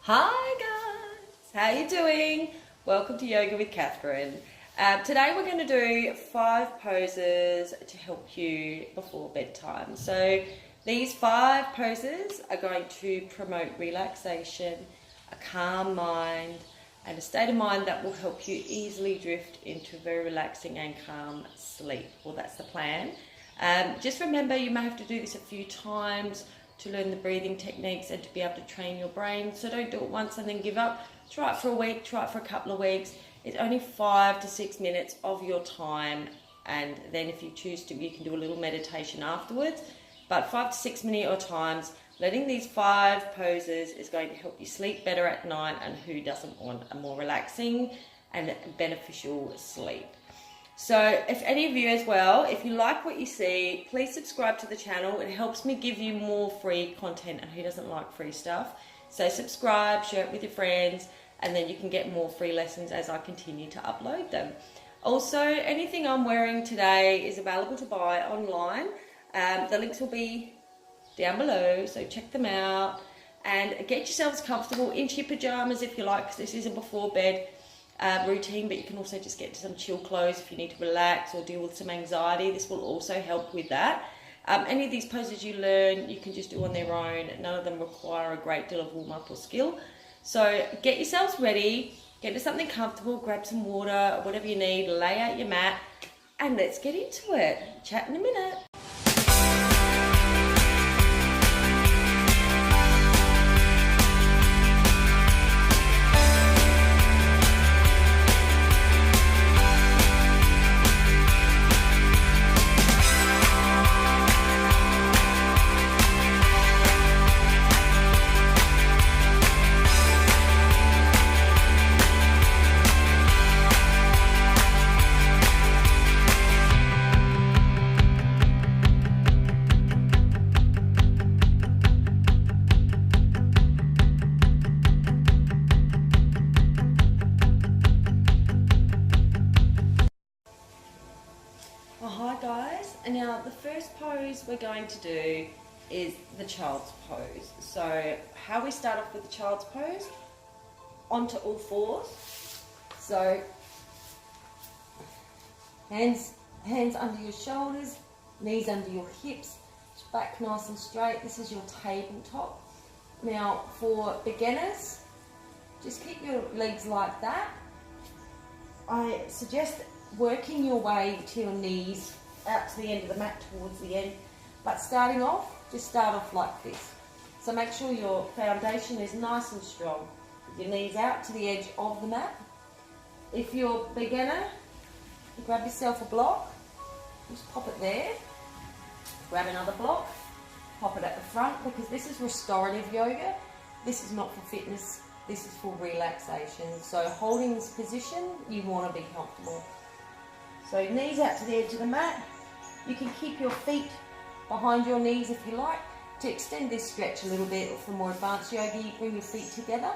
Hi guys, how you doing? Welcome to Yoga with Kathryn. Today we're going to do 5 poses to help you before bedtime. So these 5 poses are going to promote relaxation, a calm mind, and a state of mind that will help you easily drift into very relaxing and calm sleep. Well, that's the plan. Just remember, you may have to do this a few times to learn the breathing techniques and to be able to train your brain. So don't do it once and then give up. Try it for a week, try it for a couple of weeks. It's only 5 to 6 minutes of your time, and then if you choose to, you can do a little meditation afterwards. But 5 to 6 minute or times, letting these 5 poses is going to help you sleep better at night, and who doesn't want a more relaxing and beneficial sleep? So if any of you as well, if you like what you see, please subscribe to the channel. It helps me give you more free content, and who doesn't like free stuff? So subscribe, share it with your friends, and then you can get more free lessons as I continue to upload them. Also, anything I'm wearing today is available to buy online. The links will be down below, so check them out. And get yourselves comfortable into your pajamas if you like, because this is a before bed routine, but you can also just get into some chill clothes if you need to relax or deal with some anxiety. This will also help with that. Any of these poses you learn, you can just do on their own. None of them require a great deal of warm-up or skill. So get yourselves ready, get into something comfortable, grab some water, whatever you need, lay out your mat, and let's get into it. Chat in a minute. Hi guys, and now the first pose we're going to do is the child's pose. So how we start off with the child's pose, onto all fours. So hands under your shoulders, knees under your hips, back nice and straight. This is your tabletop. Now for beginners, just keep your legs like that. I suggest working your way to your knees out to the end of the mat, towards the end, but starting off, just start off like this. So make sure your foundation is nice and strong, with your knees out to the edge of the mat. If you're a beginner, grab yourself a block, just pop it there, grab another block, pop it at the front, because this is restorative yoga. This is not for fitness, this is for relaxation. So holding this position, you want to be comfortable. So knees out to the edge of the mat. You can keep your feet behind your knees if you like. To extend this stretch a little bit, or for more advanced yoga, you bring your feet together.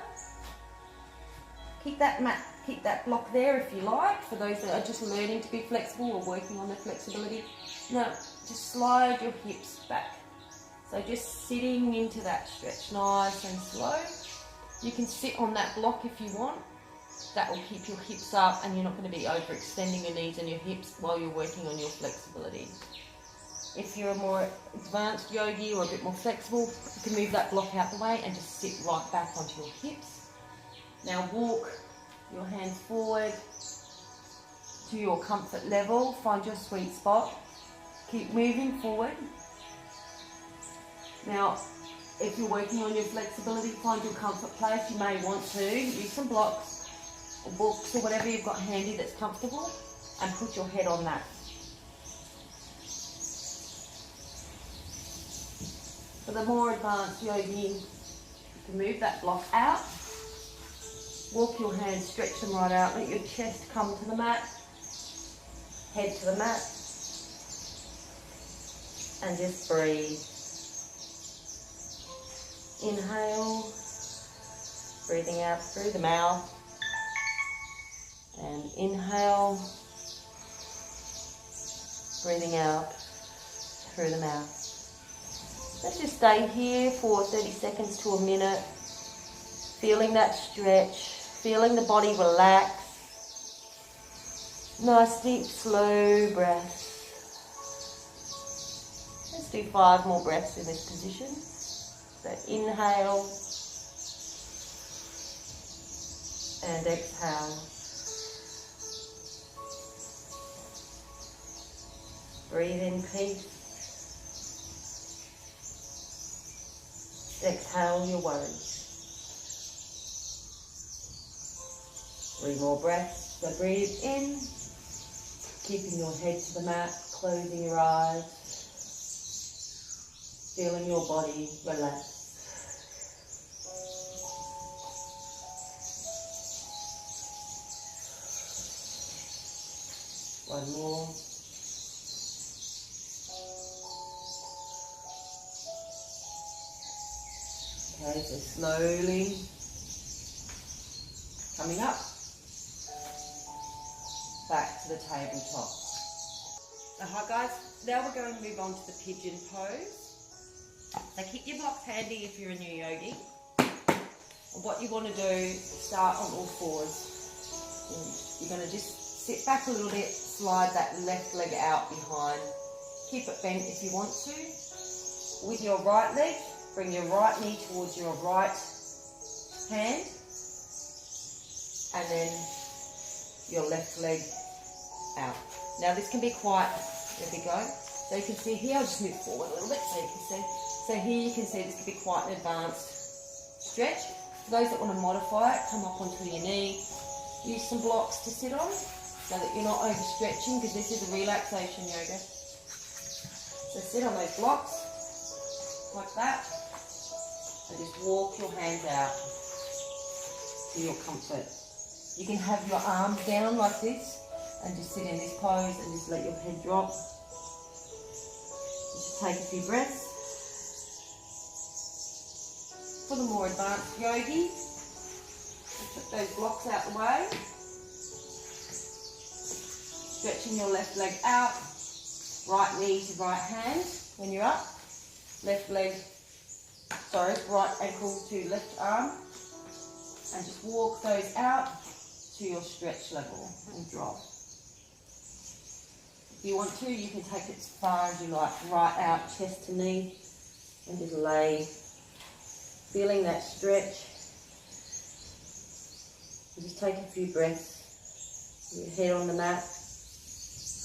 Keep that block there if you like, for those that are just learning to be flexible or working on their flexibility. Now, just slide your hips back. So just sitting into that stretch nice and slow. You can sit on that block if you want. That will keep your hips up, and you're not going to be overextending your knees and your hips while you're working on your flexibility. If you're a more advanced yogi or a bit more flexible, you can move that block out the way and just sit right back onto your hips. Now walk your hands forward to your comfort level. Find your sweet spot. Keep moving forward. Now, if you're working on your flexibility, find your comfort place. You may want to use some blocks or books or whatever you've got handy that's comfortable, and put your head on that. For the more advanced yogi, you can move that block out, walk your hands, stretch them right out, let your chest come to the mat, head to the mat, and just breathe. Inhale, breathing out through the mouth, and inhale, breathing out through the mouth. Let's just stay here for 30 seconds to a minute. Feeling that stretch, feeling the body relax. Nice deep slow breath. Let's do 5 more breaths in this position. So inhale and exhale. Breathe in peace. Exhale your worries. 3 more breaths. So breathe in, keeping your head to the mat, closing your eyes, feeling your body relax. One more. Okay, so slowly coming up, back to the tabletop. Hi guys, now we're going to move on to the pigeon pose. So keep your blocks handy if you're a new yogi. And what you want to do, start on all fours. You're going to just sit back a little bit, slide that left leg out behind. Keep it bent if you want to. With your right leg, bring your right knee towards your right hand. And then your left leg out. Now this can be quite, there we go. So you can see here, I'll just move forward a little bit so you can see. So here you can see this can be quite an advanced stretch. For those that want to modify it, come up onto your knee, use some blocks to sit on so that you're not overstretching, because this is a relaxation yoga. So sit on those blocks, like that, and just walk your hands out to your comfort. You can have your arms down like this and just sit in this pose and just let your head drop. Just take a few breaths. For the more advanced yogi, put those blocks out the way. Stretching your left leg out, right knee to right hand when you're up. Right ankle to left arm. And just walk those out to your stretch level and drop. If you want to, you can take it as far as you like, right out, chest to knee, and just lay, feeling that stretch. And just take a few breaths. Your head on the mat,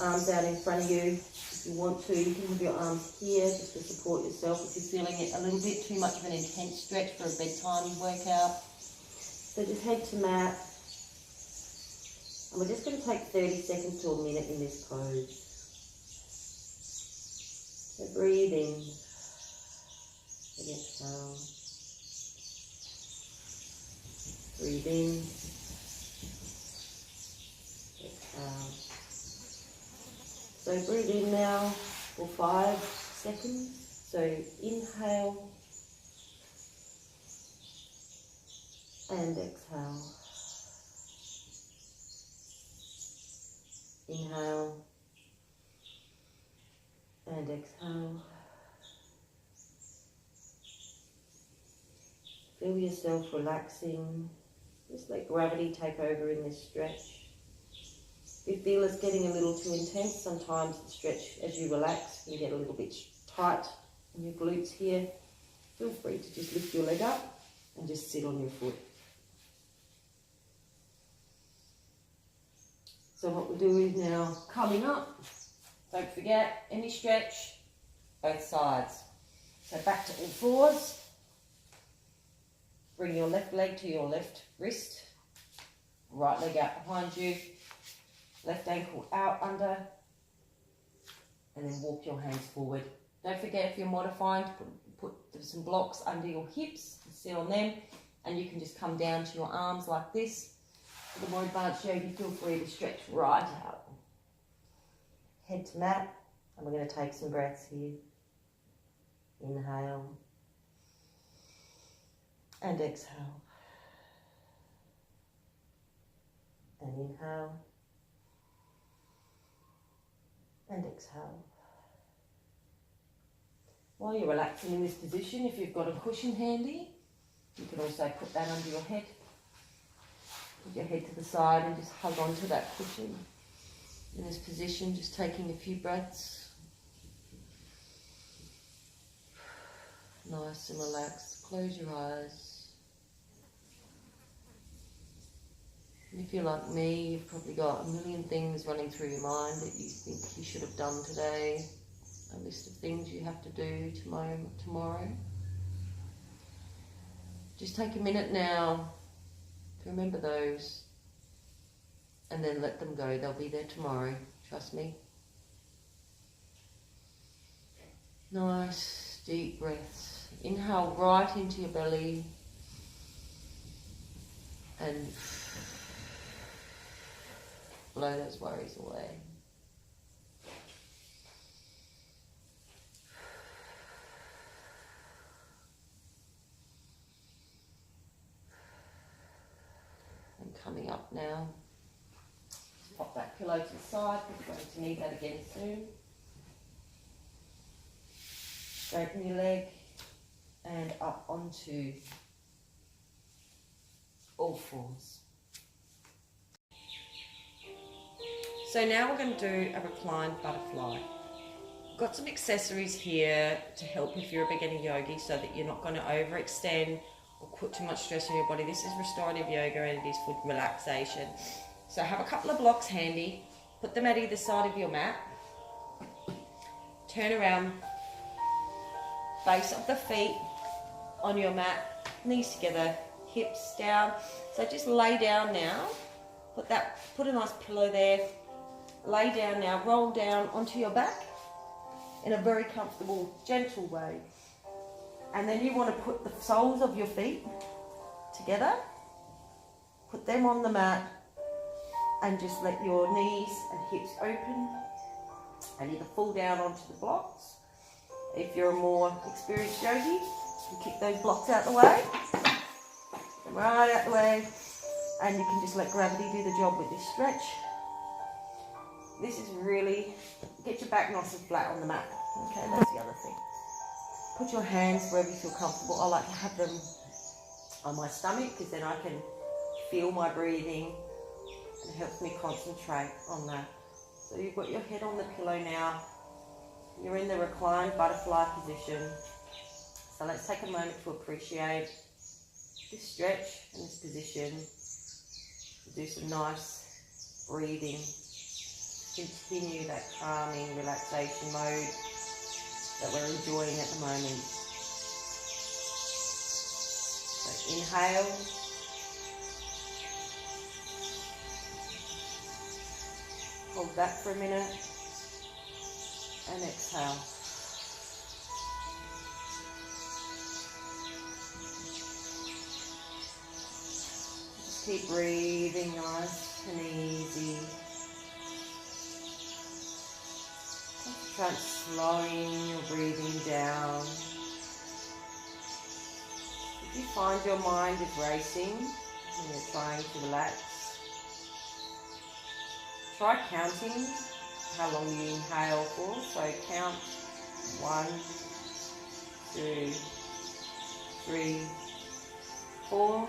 arms out in front of you. If you want to, you can have your arms here just to support yourself if you're feeling it a little bit too much of an intense stretch for a bedtime workout. So just head to mat. And we're just going to take 30 seconds to a minute in this pose. So breathe in and exhale. Breathe in, exhale. So breathe in now for 5 seconds. So inhale and exhale. Inhale and exhale. Feel yourself relaxing. Just let gravity take over in this stretch. If you feel it's getting a little too intense, sometimes the stretch, as you relax, you get a little bit tight in your glutes here. Feel free to just lift your leg up and just sit on your foot. So what we'll do is now coming up, don't forget any stretch, both sides. So back to all fours. Bring your left leg to your left wrist, right leg out behind you, left ankle out under, and then walk your hands forward. Don't forget, if you're modifying, to put some blocks under your hips, sit on them, and you can just come down to your arms like this. For the more advanced yogi, feel free to stretch right out. Head to mat, and we're going to take some breaths here. Inhale and exhale. And inhale and exhale. While you're relaxing in this position, if you've got a cushion handy, You can also put that under your head. Put your head to the side and just hug onto that cushion. In this position, just taking a few breaths. Nice and relaxed. Close your eyes. And if you're like me, you've probably got a million things running through your mind that you think you should have done today. A list of things you have to do tomorrow. Just take a minute now to remember those and then let them go. They'll be there tomorrow, trust me. Nice deep breaths. Inhale right into your belly and blow those worries away. And coming up now, just pop that pillow to the side because we're going to need that again soon. Straighten your leg and up onto all fours. So now we're going to do a reclined butterfly. Got some accessories here to help if you're a beginner yogi so that you're not going to overextend or put too much stress on your body. This is restorative yoga and it is for relaxation. So have a couple of blocks handy, put them at either side of your mat, turn around, base of the feet on your mat, knees together, hips down. So just lay down now, put a nice pillow there, lay down now, roll down onto your back in a very comfortable, gentle way. And then you want to put the soles of your feet together, put them on the mat, and just let your knees and hips open and either fall down onto the blocks. If you're a more experienced yogi, you kick those blocks out the way, right out the way, and you can just let gravity do the job with this stretch. This is really, get your back nice and flat on the mat. Okay, that's the other thing. Put your hands wherever you feel comfortable. I like to have them on my stomach because then I can feel my breathing and it helps me concentrate on that. So you've got your head on the pillow now. You're in the reclined butterfly position. So let's take a moment to appreciate this stretch and this position. Do some nice breathing. Continue that calming relaxation mode that we're enjoying at the moment. So inhale. Hold that for a minute. And exhale. Just keep breathing nice and easy. Try slowing your breathing down. If you find your mind is racing and you're trying to relax, try counting how long you inhale for. So count 1, 2, 3, 4.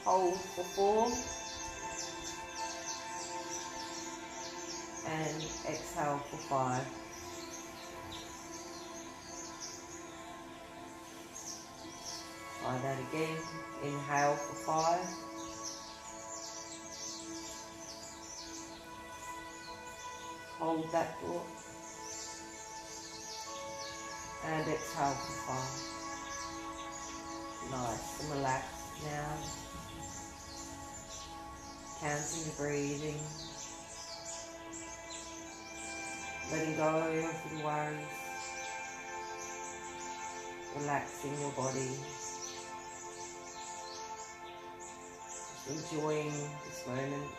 Hold for 4. And exhale for 5. Try that again. Inhale for 5. Hold that thought. And exhale for 5. Nice and relaxed now. Counting your breathing. Letting go of the worries, relaxing your body, just enjoying this moment.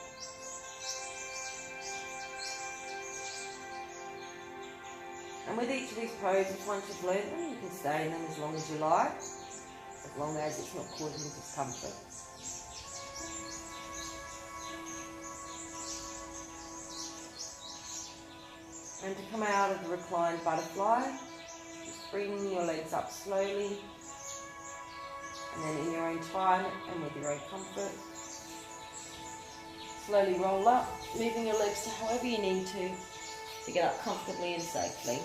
And with each of these poses, once you've learned them, you can stay in them as long as you like, as long as it's not causing discomfort. And to come out of the reclined butterfly, just bring your legs up slowly. And then in your own time and with your own comfort, slowly roll up, moving your legs to however you need to get up comfortably and safely.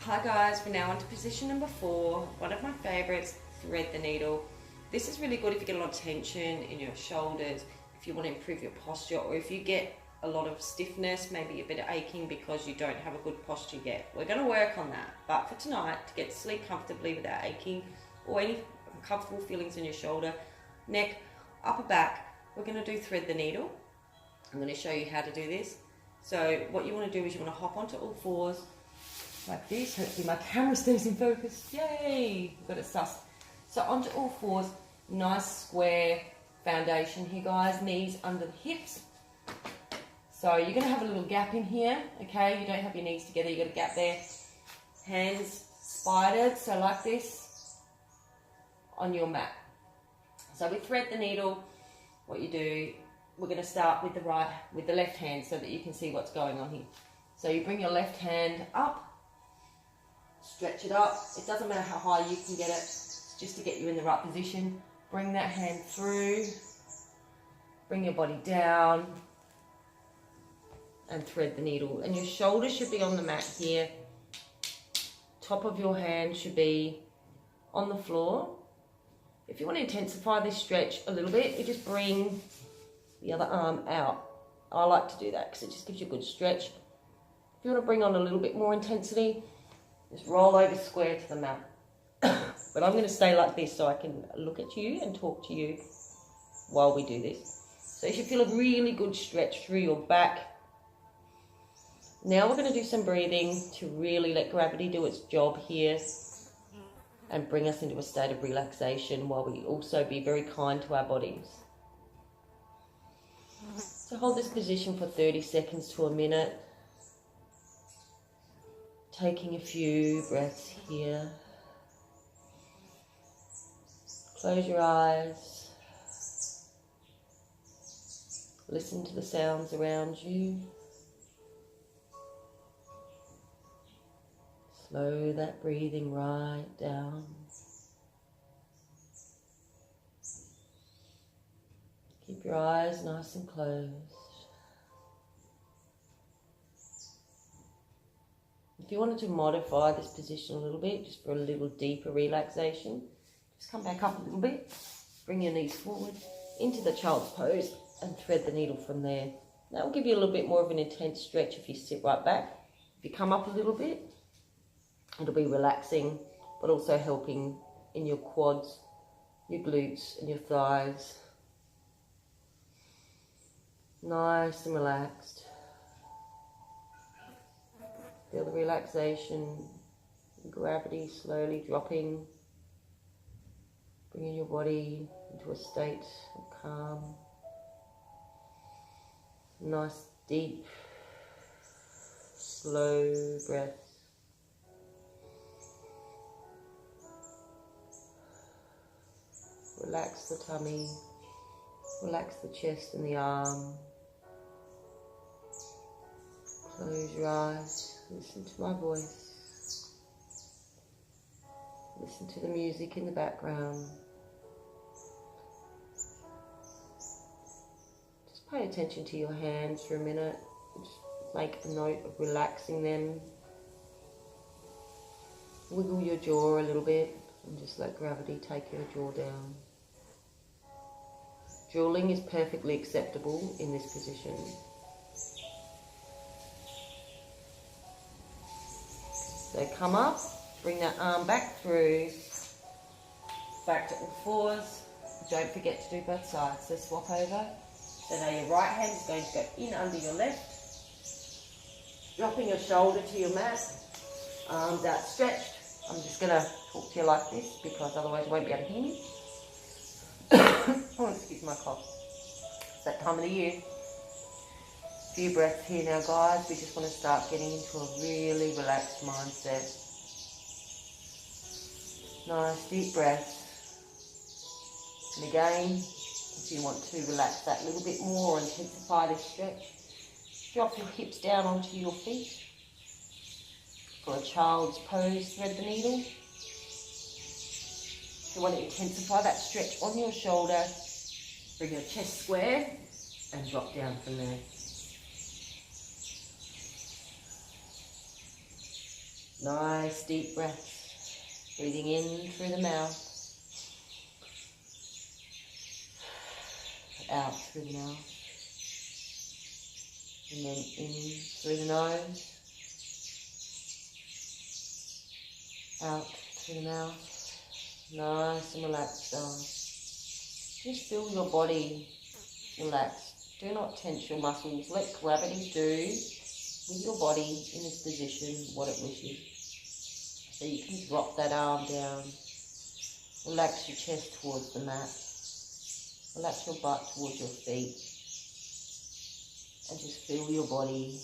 Hi guys, we're now onto position number 4. One of my favorites, thread the needle. This is really good if you get a lot of tension in your shoulders, if you want to improve your posture, or if you get a lot of stiffness, maybe a bit of aching because you don't have a good posture yet. We're going to work on that. But for tonight, to get to sleep comfortably without aching or any uncomfortable feelings in your shoulder, neck, upper back, we're going to do thread the needle. I'm going to show you how to do this. So what you want to do is you want to hop onto all fours like this. Hopefully my camera stays in focus. Yay! Got it sus. So onto all fours, nice square foundation here guys, knees under the hips. So you're going to have a little gap in here, okay? You don't have your knees together, you've got a gap there. Hands spidered, so like this, on your mat. So we thread the needle. What you do, we're going to start with the left hand so that you can see what's going on here. So you bring your left hand up, stretch it up. It doesn't matter how high you can get it, it's just to get you in the right position. Bring that hand through, bring your body down, and thread the needle. And your shoulders should be on the mat here. Top of your hand should be on the floor. If you want to intensify this stretch a little bit, you just bring the other arm out. I like to do that because it just gives you a good stretch. If you want to bring on a little bit more intensity, just roll over square to the mat. But I'm going to stay like this so I can look at you and talk to you while we do this. So you should feel a really good stretch through your back. Now we're going to do some breathing to really let gravity do its job here and bring us into a state of relaxation while we also be very kind to our bodies. So hold this position for 30 seconds to a minute. Taking a few breaths here. Close your eyes. Listen to the sounds around you. Slow that breathing right down. Keep your eyes nice and closed. If you wanted to modify this position a little bit, just for a little deeper relaxation, just come back up a little bit, bring your knees forward into the child's pose and thread the needle from there. That will give you a little bit more of an intense stretch if you sit right back. If you come up a little bit, it'll be relaxing, but also helping in your quads, your glutes and your thighs. Nice and relaxed. Feel the relaxation, gravity slowly dropping, bringing your body into a state of calm. Nice, deep, slow breath. Relax the tummy, relax the chest and the arm. Close your eyes, listen to my voice. Listen to the music in the background. Just pay attention to your hands for a minute. Just make a note of relaxing them. Wiggle your jaw a little bit and just let gravity take your jaw down. Drooling is perfectly acceptable in this position. So come up, bring that arm back through, back to all fours. Don't forget to do both sides, so swap over. So now your right hand is going to go in under your left, dropping your shoulder to your mat, arms outstretched. I'm just going to talk to you like this because otherwise you won't be able to hear me. Oh, excuse my cough. It's that time of the year. A few breaths here now, guys. We just want to start getting into a really relaxed mindset. Nice deep breaths. And again, if you want to relax that a little bit more or intensify this stretch, drop your hips down onto your feet. For a child's pose, thread the needle. You want to intensify that stretch on your shoulder. Bring your chest square and drop down from there. Nice deep breaths. Breathing in through the mouth. Out through the mouth. And then in through the nose. Out through the mouth. Nice and relaxed down. Just feel your body relax. Do not tense your muscles. Let gravity do with your body in this position what it wishes. So you can drop that arm down. Relax your chest towards the mat. Relax your butt towards your feet. And just feel your body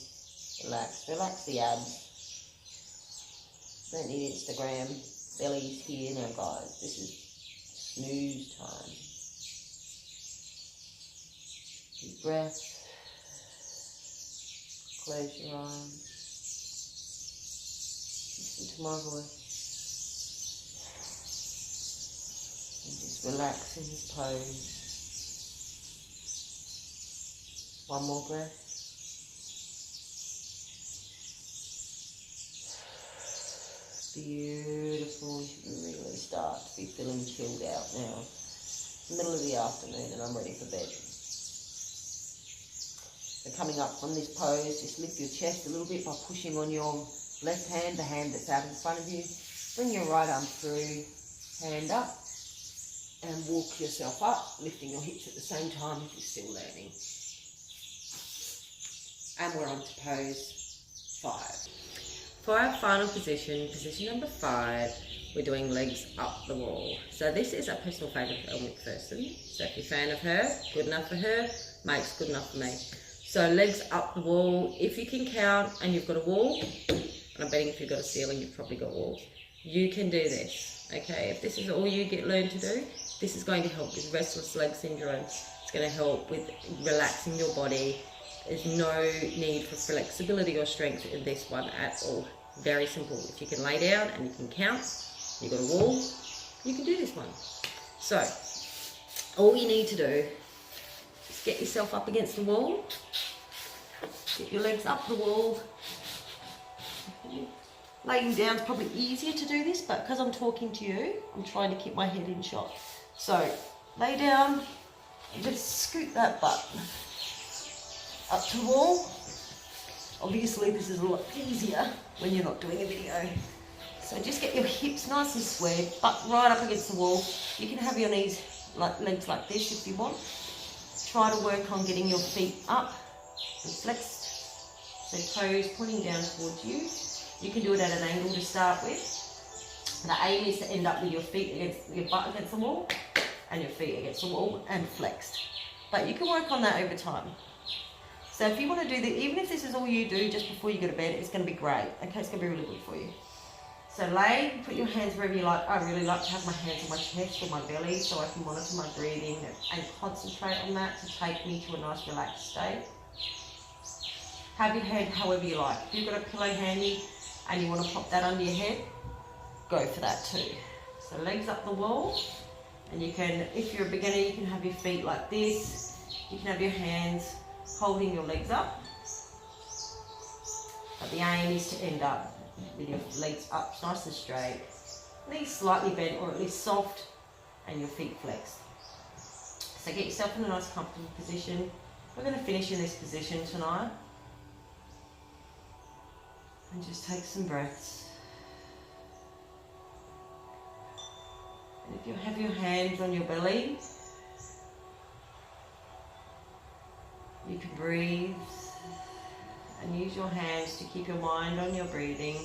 relax. Relax the abs. Don't need Instagram. Belly's here now, guys. This is snooze time. Deep breath. Close your eyes. Listen to my voice. And just relax in this pose. One more breath. Beautiful. You should really start to be feeling chilled out now. It's the middle of the afternoon and I'm ready for bed. So coming up from this pose, just lift your chest a little bit by pushing on your left hand, the hand that's out in front of you. Bring your right arm through, hand up, and walk yourself up, lifting your hips at the same time if you're still learning. And we're on to pose 5. For our final position, position number 5, we're doing legs up the wall. So this is a personal favourite of Elle Macpherson. So if you're a fan of her, good enough for her, mate's good enough for me. So legs up the wall. If you can count and you've got a wall, and I'm betting if you've got a ceiling, you've probably got walls, you can do this, okay? If this is all you learn to do, this is going to help with restless leg syndrome. It's going to help with relaxing your body. There's no need for flexibility or strength in this one at all. Very simple. If you can lay down and you can count, you've got a wall, you can do this one. So, all you need to do is get yourself up against the wall, get your legs up the wall. Laying down is probably easier to do this, but because I'm talking to you, I'm trying to keep my head in shot. So, lay down and just scoot that butt up to the wall. Obviously this is a lot easier when you're not doing a video. So just get your hips nice and square, butt right up against the wall. You can have your legs like this if you want. Try to work on getting your feet up and flexed. So toes pointing down towards you. You can do it at an angle to start with. The aim is to end up with your feet against, your butt against the wall and your feet against the wall and flexed. But you can work on that over time. So if you want to do this, even if this is all you do just before you go to bed, it's going to be great. Okay, it's going to be really good for you. So lay, put your hands wherever you like. I really like to have my hands on my chest or my belly so I can monitor my breathing and concentrate on that to take me to a nice relaxed state. Have your head however you like. If you've got a pillow handy and you want to pop that under your head, go for that too. So legs up the wall, and you can, if you're a beginner, you can have your feet like this. You can have your hands holding your legs up, but the aim is to end up with your legs up nice and straight, knees slightly bent or at least soft, and your feet flexed. So get yourself in a nice comfortable position. We're going to finish in this position tonight, and just take some breaths. And if you have your hands on your belly, you can breathe and use your hands to keep your mind on your breathing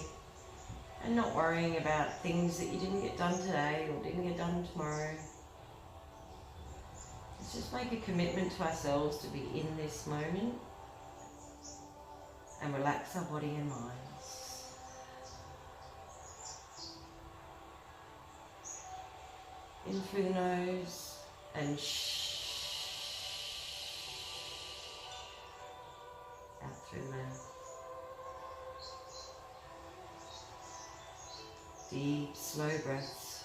and not worrying about things that you didn't get done today or didn't get done tomorrow. Let's just make a commitment to ourselves to be in this moment and relax our body and minds. In through the nose and out through the mouth. Deep, slow breaths.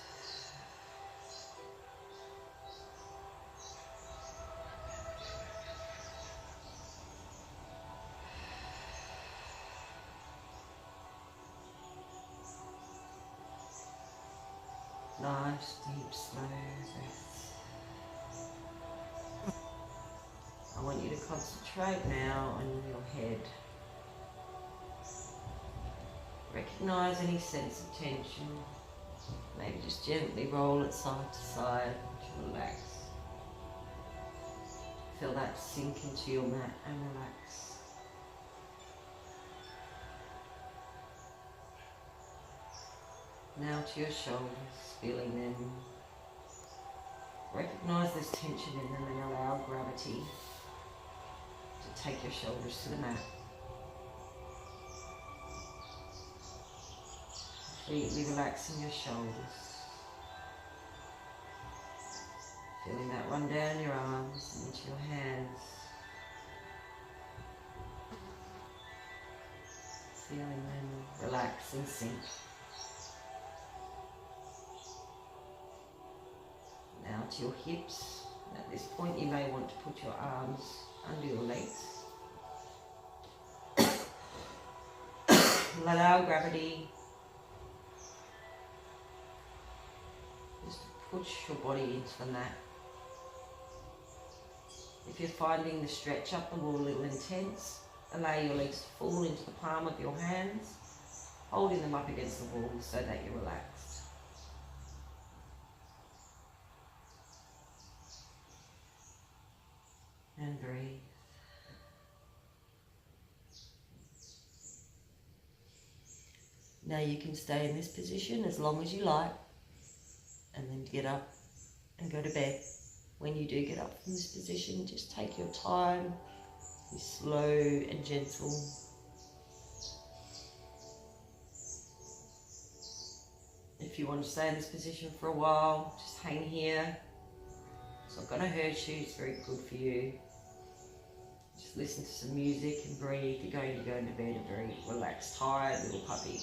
Nice, deep, slow breaths. I want you to concentrate now on your head. Recognize any sense of tension. Maybe just gently roll it side to side to relax. Feel that sink into your mat and relax. Now to your shoulders, feeling them. Recognize there's tension in them and allow gravity to take your shoulders to the mat. Completely relaxing your shoulders. Feeling that run down your arms and into your hands. Feeling them relax and sink. Now to your hips. At this point you may want to put your arms under your legs. Allow gravity just to push your body into the mat. If you're finding the stretch up the wall a little intense, allow your legs to fall into the palm of your hands, holding them up against the wall so that you're relaxed. And breathe. Now you can stay in this position as long as you like, and then get up and go to bed. When you do get up from this position, just take your time, be slow and gentle. If you want to stay in this position for a while, just hang here. It's not going to hurt you, it's very good for you. Just listen to some music and breathe. You're going to go into bed a very relaxed, tired little puppy.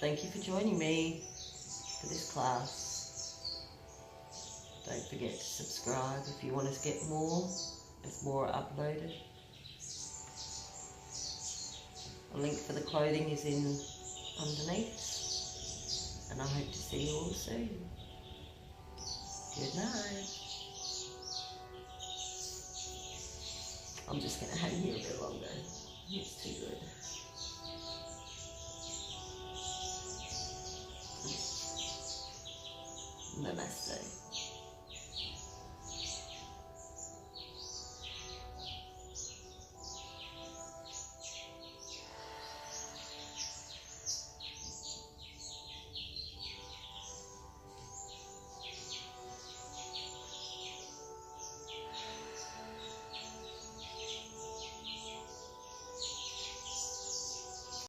Thank you for joining me for this class. Don't forget to subscribe if you want to get more as more are uploaded. A link for the clothing is in underneath, and I hope to see you all soon. Good night. I'm just going to hang here a bit longer. It's too good. Namaste.